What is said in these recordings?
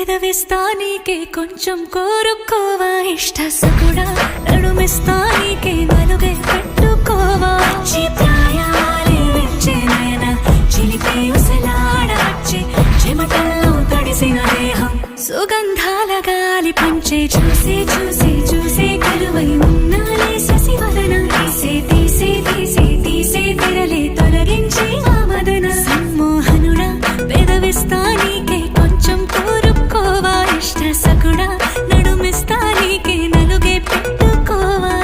పెదవిస్తానీకే కొంచెం కోరుకోవా ఇష్ట సకుడా నడుమిస్తా నీకే నలుగే పెట్టుకోవా ప్రాయాలే వచ్చే నయన చిలిపి ఉసలాడవచ్చే చెమటల్లో తడిసిన దేహం సుగంధాల గాలి పంచే చూసి చూసి చూసి కలువై ఉన్నాలే శశివదన తీసే తీసే తీసే తీసే తెరలే తొలగించి ఆ మదన సమ్మోహనుడా పెదవిస్తా నీకే కొంచెం కోరుకోవా ఇష్ట సకుడా నడుమిస్తా నీకే నలుగే పెట్టుకోవా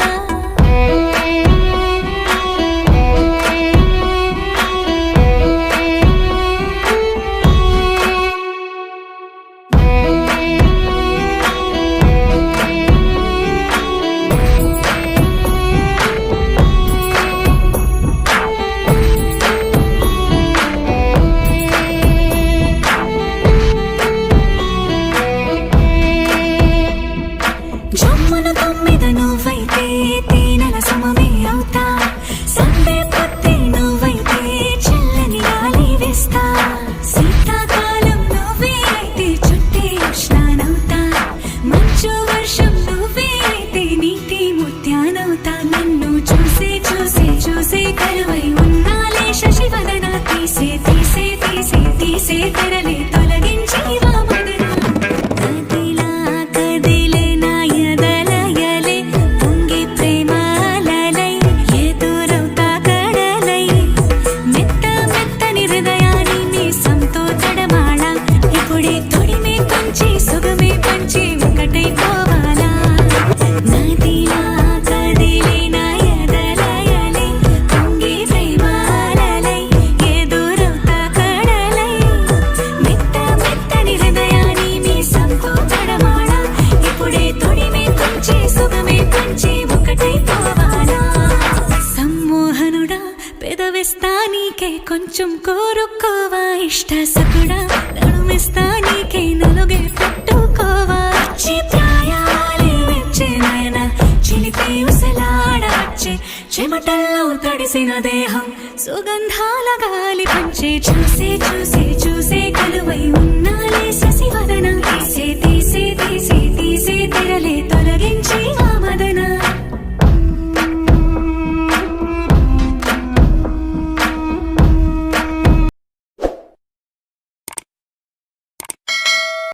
జమ్మున తొమ్మిద నువ్వైతే తేనెల సమమే అవుతా సందే పత్తి నువ్వైతే చల్లని గాలి వేస్తా శీతాకాలం నువ్వే అయితే చుట్టే ఉష్ణానవుతా మంచు వర్షం నువ్వే అయితే నీటి ముత్యానవుతా నన్ను చూసి చూసి చూసి కలువై ఉన్నాలే శశివదన తీసే తీసే తీసే తీసే తెరలే తొలగించి వామదన కదిలా కదిలే నా ఎదలయలే పొంగి ప్రేమాలలై ఎదురవుతా కడలై మెత్త మెత్తని హృదయాన్ని మీసంతో తడమాళ ఇప్పుడే తొడిమే పంచి సుగమే పంచి ఒకటైపోవాలా నదిలా కదిలే నా ఎదలయలే పొంగి ప్రేమాలలై ఎదురవుతా కడలై మెత్త మెత్తని హృదయాన్ని మీసంతో తడమాళ ఇప్పుడే తొడిమే పంచి సుగమే పంచి ఒకటైపోవాలా సమ్మోహనుడా పెదవిస్తా నీకే కొంచెం కోరుకోవా ఇష్ట సకుడా నడుమిస్తా నీకే నలుగే పెట్టుకోవా ప్రాయాలే వచ్చే నయన చిలిపి ఉసలాడవచ్చే చెమటల్లో తడిసిన దేహం సుగంధాల గాలి పంచే చూసి చూసి చూసి కలువై ఉన్నాలే